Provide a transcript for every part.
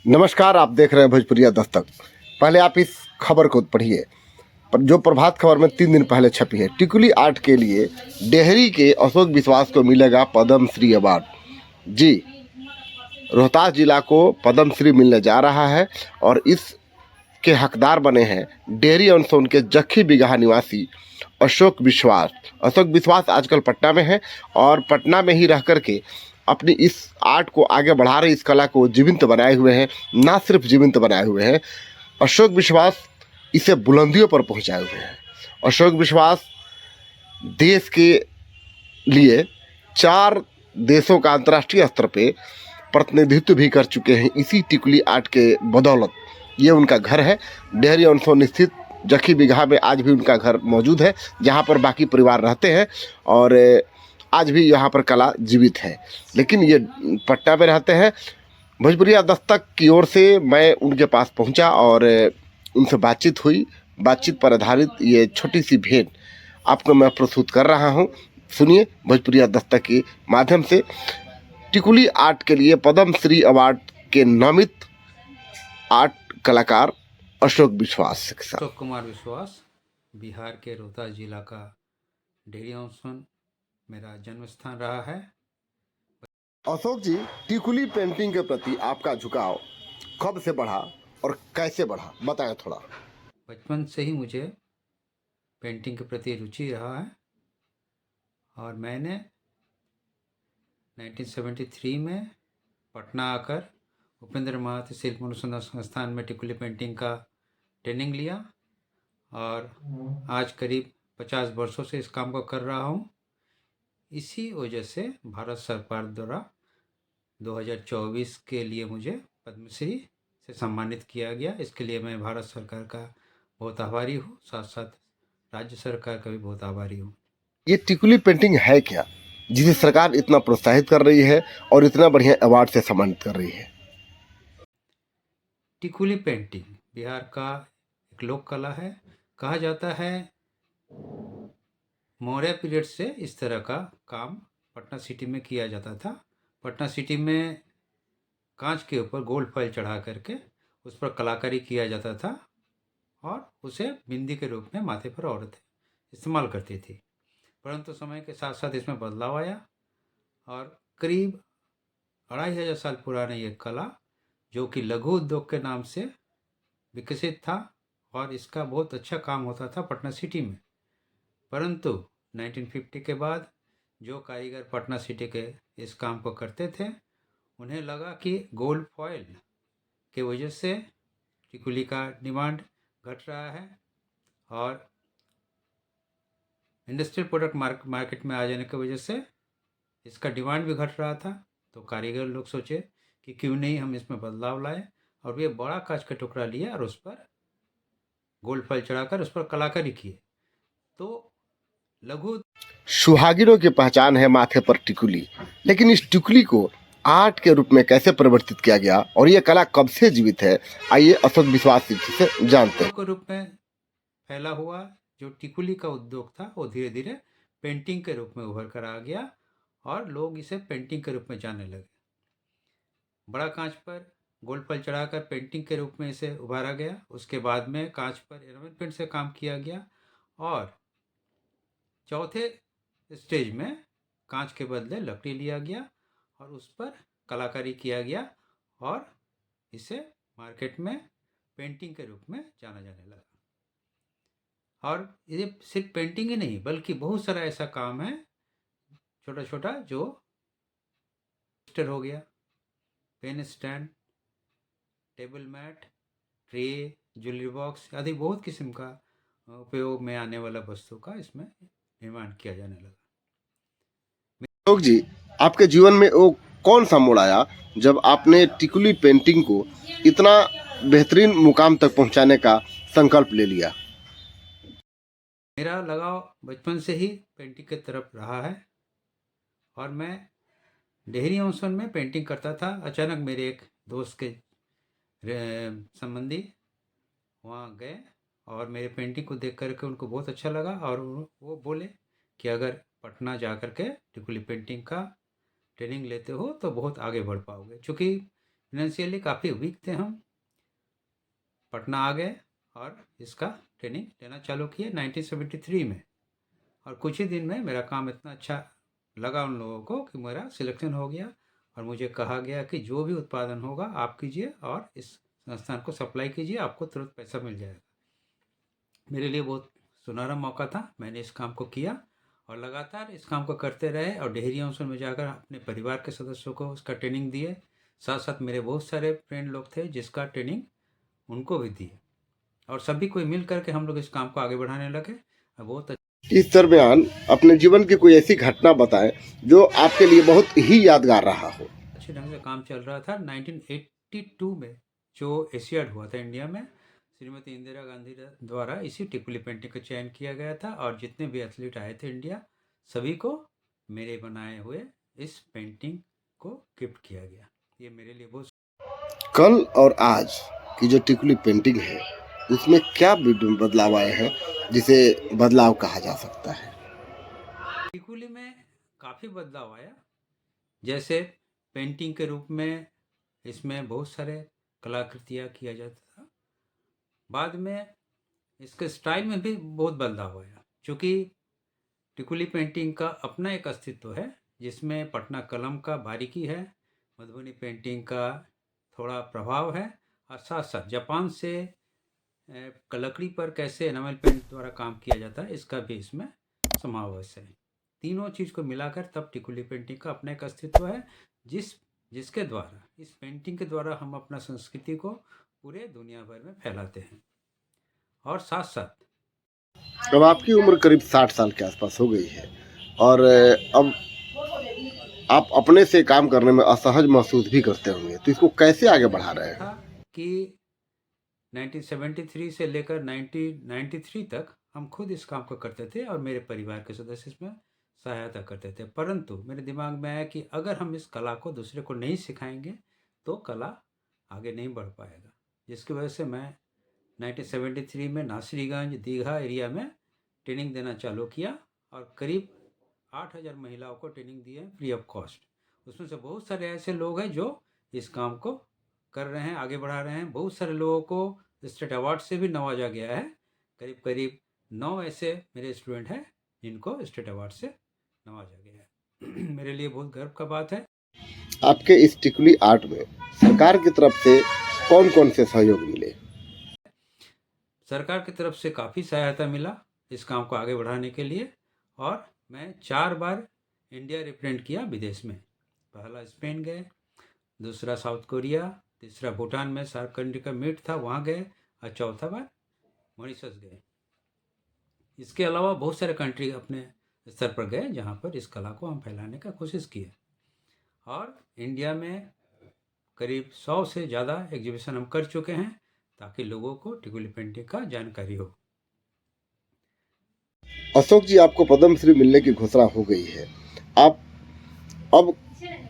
नमस्कार, आप देख रहे हैं भोजपुरिया दस्तक। पहले आप इस खबर को पढ़िए पर जो प्रभात खबर में 3 दिन पहले छपी है। टिकुली आर्ट के लिए डेहरी के अशोक विश्वास को मिलेगा पद्म श्री अवार्ड। जी, रोहतास जिला को पद्म श्री मिलने जा रहा है और इसके हकदार बने हैं डेहरी अनसोन के जखी बिगहा निवासी अशोक विश्वास। अशोक विश्वास आजकल पटना में है और पटना में ही रह करके अपनी इस आर्ट को आगे बढ़ा रहे, इस कला को जीवंत बनाए हुए हैं। ना सिर्फ जीवंत बनाए हुए हैं, अशोक विश्वास इसे बुलंदियों पर पहुंचाए हुए हैं। अशोक विश्वास देश के लिए 4 देशों का अंतर्राष्ट्रीय स्तर पे प्रतिनिधित्व भी कर चुके हैं इसी टिकुली आर्ट के बदौलत। ये उनका घर है, डेहरी अनसोन स्थित जखी बिगहा में आज भी उनका घर मौजूद है, जहाँ पर बाकी परिवार रहते हैं और आज भी यहाँ पर कला जीवित है। लेकिन ये पटना में रहते हैं। भोजपुरिया दस्तक की ओर से मैं उनके पास पहुँचा और उनसे बातचीत हुई। बातचीत पर आधारित ये छोटी सी भेंट आपको मैं प्रस्तुत कर रहा हूँ। सुनिए भोजपुरिया दस्तक के माध्यम से। टिकुली आर्ट के लिए पद्म श्री अवार्ड के नामित आर्ट कलाकार अशोक विश्वास के साथ। अशोक कुमार विश्वास, बिहार के रोहतास जिला का डेहरी अनसोन मेरा जन्म स्थान रहा है। अशोक जी, टिकुली पेंटिंग के प्रति आपका झुकाव कब से बढ़ा और कैसे बढ़ा, बताएं थोड़ा। बचपन से ही मुझे पेंटिंग के प्रति रुचि रहा है और मैंने 1973 में पटना आकर उपेंद्र महतो शिल्प अनुसंधान संस्थान में टिकुली पेंटिंग का ट्रेनिंग लिया और आज करीब 50 वर्षों से इस काम को कर रहा हूँ। इसी वजह से भारत सरकार द्वारा 2024 के लिए मुझे पद्मश्री से सम्मानित किया गया। इसके लिए मैं भारत सरकार का बहुत आभारी हूँ, साथ साथ राज्य सरकार का भी बहुत आभारी हूँ। ये टिकुली पेंटिंग है क्या, जिसे सरकार इतना प्रोत्साहित कर रही है और इतना बढ़िया अवार्ड से सम्मानित कर रही है? टिकुली पेंटिंग बिहार का एक लोक कला है। कहा जाता है मौर्य पीरियड से इस तरह का काम पटना सिटी में किया जाता था। पटना सिटी में कांच के ऊपर गोल्ड फॉइल चढ़ा करके उस पर कलाकारी किया जाता था और उसे बिंदी के रूप में माथे पर औरतें इस्तेमाल करती थी। परंतु समय के साथ साथ इसमें बदलाव आया और करीब 2500 साल पुराना ये कला, जो कि लघु उद्योग के नाम से विकसित था और इसका बहुत अच्छा काम होता था पटना सिटी में। परंतु 1950 के बाद जो कारीगर पटना सिटी के इस काम को करते थे, उन्हें लगा कि गोल्ड फॉइल के वजह से टिकुली का डिमांड घट रहा है और इंडस्ट्रियल प्रोडक्ट मार्केट में आ जाने की वजह से इसका डिमांड भी घट रहा था। तो कारीगर लोग सोचे कि क्यों नहीं हम इसमें बदलाव लाएं और वे बड़ा कांच का टुकड़ा लिया और उस पर गोल्ड फॉइल चढ़ाकर उस पर कलाकारी किए। तो लघु सुहागिनों की पहचान है माथे पर टिकुली, लेकिन इस टिकुली को आर्ट के रूप में कैसे परिवर्तित किया गया और ये कला कब से जीवित है, आइए अशोक विश्वास जी से जानते हैं। के रूप में फैला हुआ जो टिकुली का उद्योग था वो धीरे धीरे पेंटिंग के रूप में उभर कर आ गया और लोग इसे पेंटिंग के रूप में जानने लगे। बड़ा कांच पर गोल्ड फॉइल चढ़ाकर पेंटिंग के रूप में इसे उभारा गया। उसके बाद में कांच पर एनामेल पेंट से काम किया गया और चौथे स्टेज में कांच के बदले लकड़ी लिया गया और उस पर कलाकारी किया गया और इसे मार्केट में पेंटिंग के रूप में जाना जाने लगा। और ये सिर्फ पेंटिंग ही नहीं बल्कि बहुत सारा ऐसा काम है छोटा छोटा, जो पोस्टर हो गया, pen stand, table mat, tray, jewellery box आदि बहुत किस्म का उपयोग में आने वाला वस्तु का इसमें निर्माण किया जाने लगा। अशोक जी, आपके जीवन में वो कौन सा मोड़ आया जब आपने टिकुली पेंटिंग को इतना बेहतरीन मुकाम तक पहुंचाने का संकल्प ले लिया? मेरा लगाव बचपन से ही पेंटिंग की तरफ रहा है और मैं डेहरी अनसोन में पेंटिंग करता था। अचानक मेरे एक दोस्त के संबंधी वहाँ गए और मेरे पेंटिंग को देख करके उनको बहुत अच्छा लगा और वो बोले कि अगर पटना जा कर के टिकुली पेंटिंग का ट्रेनिंग लेते हो तो बहुत आगे बढ़ पाओगे। चूँकि फाइनेंशियली काफ़ी वीक थे हम। पटना आ गए और इसका ट्रेनिंग लेना चालू किए 1973 में। और कुछ ही दिन में मेरा काम इतना अच्छा लगा उन लोगों को कि मेरा सिलेक्शन हो गया और मुझे कहा गया कि जो भी उत्पादन होगा आप कीजिए और इस संस्थान को सप्लाई कीजिए, आपको तुरंत पैसा मिल जाएगा। मेरे लिए बहुत सुनहरा मौका था। मैंने इस काम को किया और लगातार इस काम को करते रहे और डेहरी अंचल में जाकर अपने परिवार के सदस्यों को उसका ट्रेनिंग दिए। साथ साथ मेरे बहुत सारे फ्रेंड लोग थे जिसका ट्रेनिंग उनको भी दिए और सभी कोई मिल करके हम लोग इस काम को आगे बढ़ाने लगे। बहुत इस दरमियान अपने जीवन की कोई ऐसी घटना बताएं जो आपके लिए बहुत ही यादगार रहा हो। अच्छे ढंग से काम चल रहा था। 1982 में जो एशियाड हुआ था इंडिया में, श्रीमती इंदिरा गांधी द्वारा इसी टिकुली पेंटिंग का चयन किया गया था और जितने भी एथलीट आए थे इंडिया, सभी को मेरे बनाए हुए इस पेंटिंग को गिफ्ट किया गया। ये मेरे लिए बहुत कल और आज की जो टिकुली पेंटिंग है उसमें क्या बदलाव आए हैं जिसे बदलाव कहा जा सकता है? टिकुली में काफ़ी बदलाव आया। जैसे पेंटिंग के रूप में इसमें बहुत सारे कलाकृतियाँ किया जाता था। बाद में इसके स्टाइल में भी बहुत बदलाव आया, क्योंकि टिकुली पेंटिंग का अपना एक अस्तित्व है जिसमें पटना कलम का बारीकी है, मधुबनी पेंटिंग का थोड़ा प्रभाव है और साथ साथ जापान से लकड़ी पर कैसे एनामेल पेंट द्वारा काम किया जाता है इसका भी इसमें समावेश है। तीनों चीज़ को मिलाकर तब टिकुली पेंटिंग का अपना एक अस्तित्व है जिसके द्वारा इस पेंटिंग के द्वारा हम अपना संस्कृति को पूरे दुनिया भर में फैलाते हैं। और साथ साथ अब आपकी उम्र करीब 60 साल के आसपास हो गई है और अब आप अपने से काम करने में असहज महसूस भी करते होंगे, तो इसको कैसे आगे बढ़ा रहे हैं? था कि 1973 से लेकर 1993 तक हम खुद इस काम को करते थे और मेरे परिवार के सदस्य इसमें सहायता करते थे। परंतु मेरे दिमाग में आया कि अगर हम इस कला को दूसरे को नहीं सिखाएंगे तो कला आगे नहीं बढ़ पाएगा, जिसकी वजह से मैं 1973 में नासिरीगंज दीघा एरिया में ट्रेनिंग देना चालू किया और करीब 8000 महिलाओं को ट्रेनिंग दी है फ्री ऑफ कॉस्ट। उसमें से बहुत सारे ऐसे लोग हैं जो इस काम को कर रहे हैं, आगे बढ़ा रहे हैं। बहुत सारे लोगों को स्टेट अवार्ड से भी नवाजा गया है। करीब करीब 9 ऐसे मेरे स्टूडेंट हैं जिनको स्टेट अवार्ड से नवाजा गया है। मेरे लिए बहुत गर्व का बात है। आपके इस टिकुली आर्ट में सरकार की तरफ से कौन कौन से सहयोग मिले? सरकार की तरफ से काफ़ी सहायता मिला इस काम को आगे बढ़ाने के लिए और मैं 4 बार इंडिया रिप्रेजेंट किया विदेश में। पहला स्पेन गए, दूसरा साउथ कोरिया, तीसरा भूटान में सार्क कंट्री का मीट था वहाँ गए और चौथा बार मॉरिशस गए। इसके अलावा बहुत सारे कंट्री अपने स्तर पर गए जहाँ पर इस कला को हम फैलाने का कोशिश किए और इंडिया में करीब 100 से ज़्यादा एग्जीबिशन हम कर चुके हैं ताकि लोगों को टिकुली पेंटिंग का जानकारी हो। अशोक जी, आपको पद्म श्री मिलने की घोषणा हो गई है, आप अब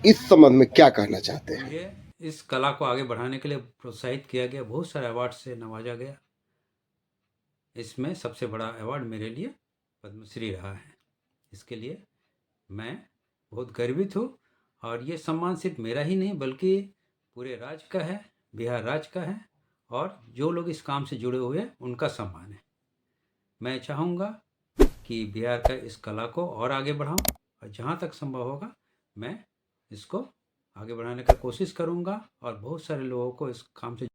इस संबंध में क्या कहना चाहते हैं? मुझे इस कला को आगे बढ़ाने के लिए प्रोत्साहित किया गया, बहुत सारे अवार्ड से नवाजा गया। इसमें सबसे बड़ा अवार्ड मेरे लिए पद्मश्री रहा है। इसके लिए मैं बहुत गर्वित हूँ और ये सम्मान सिर्फ मेरा ही नहीं बल्कि पूरे राज्य का है, बिहार राज्य का है और जो लोग इस काम से जुड़े हुए हैं उनका सम्मान है। मैं चाहूँगा कि बिहार का इस कला को और आगे बढ़ाऊँ और जहाँ तक संभव होगा मैं इसको आगे बढ़ाने का कोशिश करूँगा और बहुत सारे लोगों को इस काम से